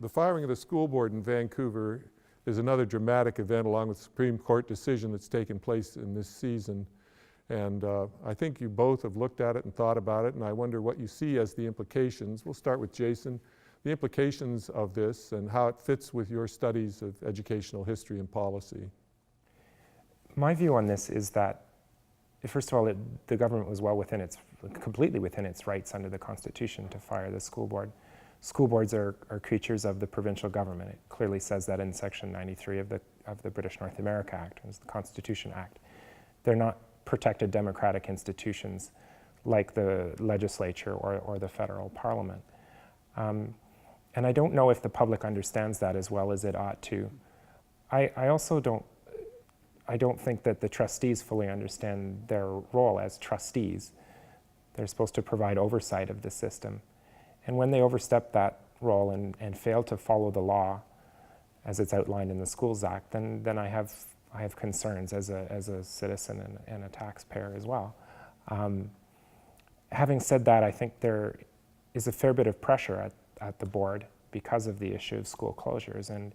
The firing of the school board in Vancouver is another dramatic event along with the Supreme Court decision that's taken place in this season. And I think you both have looked at it and thought about it, and I wonder what you see as the implications. We'll start with Jason. The implications of this and how it fits with your studies of educational history and policy. My view on this is that, first of all, the government was completely within its rights under the Constitution to fire the school board. School boards are creatures of the provincial government. It clearly says that in Section 93 of the British North America Act, it's the Constitution Act. They're not protected democratic institutions like the legislature or the federal parliament. And I don't know if the public understands that as well as it ought to. I also don't think that the trustees fully understand their role as trustees. They're supposed to provide oversight of the system. And when they overstep that role and fail to follow the law as it's outlined in the Schools Act, then I have concerns as a citizen and a taxpayer as well. Having said that, I think there is a fair bit of pressure at the board because of the issue of school closures, and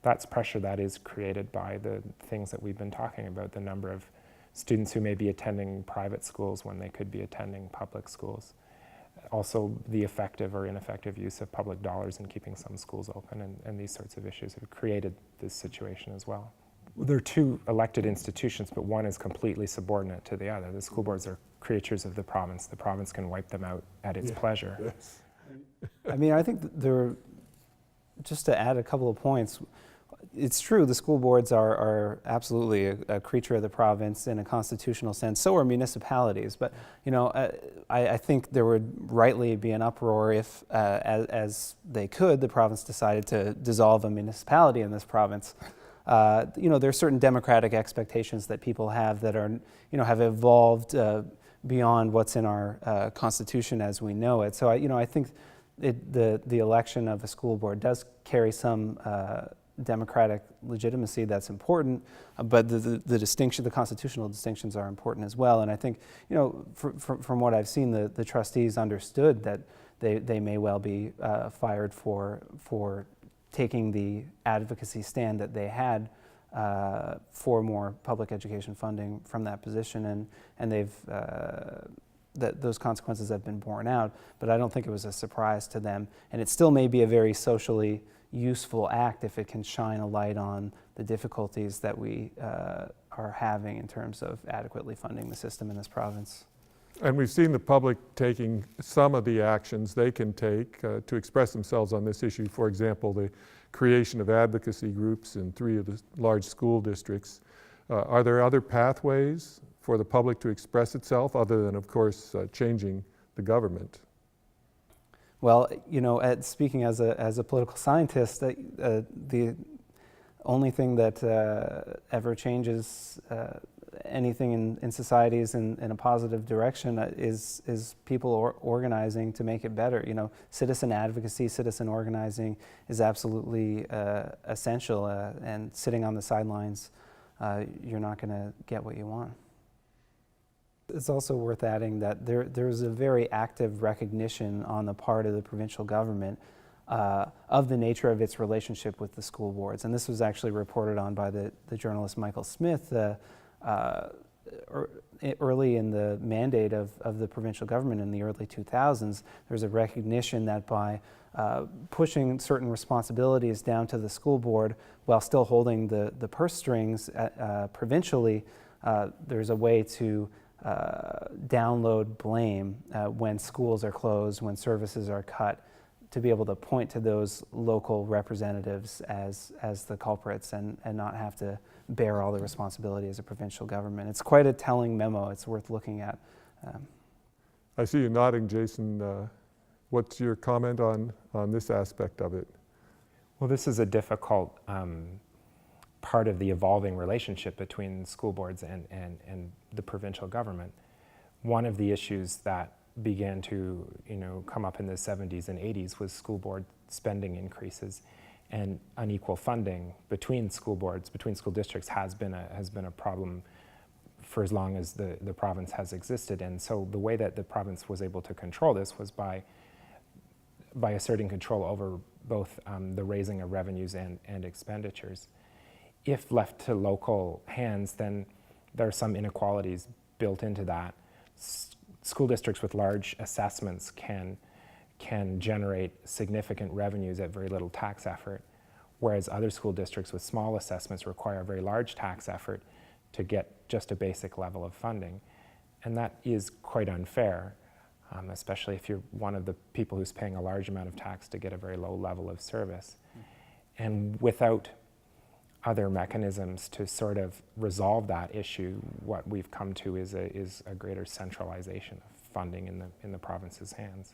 that's pressure that is created by the things that we've been talking about, the number of students who may be attending private schools when they could be attending public schools. Also, the effective or ineffective use of public dollars in keeping some schools open, and these sorts of issues have created this situation as well. There are two elected institutions, but one is completely subordinate to the other. The school boards are creatures of the province. The province can wipe them out at its pleasure. Yes. I mean, I think just to add a couple of points, it's true the school boards are absolutely a creature of the province in a constitutional sense. So are municipalities. But, you know, I think there would rightly be an uproar if, as they could, the province decided to dissolve a municipality in this province. You know, there are certain democratic expectations that people have that are, you know, have evolved beyond what's in our Constitution as we know it. So, I think the election of a school board does carry some democratic legitimacy that's important, but the distinction, the constitutional distinctions are important as well. And I think, you know, from what I've seen, the trustees understood that they may well be fired for taking the advocacy stand that they had for more public education funding from that position, and they've those consequences have been borne out. But I don't think it was a surprise to them, and it still may be a very socially useful act if it can shine a light on the difficulties that we are having in terms of adequately funding the system in this province. And we've seen the public taking some of the actions they can take to express themselves on this issue. For example, the creation of advocacy groups in 3 of the large school districts. Are there other pathways for the public to express itself other than, of course, changing the government? Well, you know, speaking as a political scientist, the only thing that ever changes anything in societies in a positive direction is people organizing to make it better. You know, citizen advocacy, citizen organizing is absolutely essential, and sitting on the sidelines, you're not going to get what you want. It's also worth adding that there's a very active recognition on the part of the provincial government of the nature of its relationship with the school boards. And this was actually reported on by the journalist Michael Smith early in the mandate of the provincial government in the early 2000s. There's a recognition that by pushing certain responsibilities down to the school board while still holding the purse strings provincially, there's a way to download blame when schools are closed, when services are cut, to be able to point to those local representatives as the culprits and not have to bear all the responsibility as a provincial government. It's quite a telling memo. It's worth looking at. I see you nodding, Jason. What's your comment on this aspect of it? Well, this is a difficult part of the evolving relationship between school boards and the provincial government. One of the issues that began to come up in the 70s and 80s was school board spending increases, and unequal funding between school boards, between school districts has been a problem for as long as the province has existed. And so the way that the province was able to control this was by by asserting control over both the raising of revenues and expenditures. If left to local hands, then there are some inequalities built into that. School districts with large assessments can generate significant revenues at very little tax effort, whereas other school districts with small assessments require a very large tax effort to get just a basic level of funding. And that is quite unfair, especially if you're one of the people who's paying a large amount of tax to get a very low level of service. And without other mechanisms to sort of resolve that issue, what we've come to is a greater centralization of funding in the province's hands.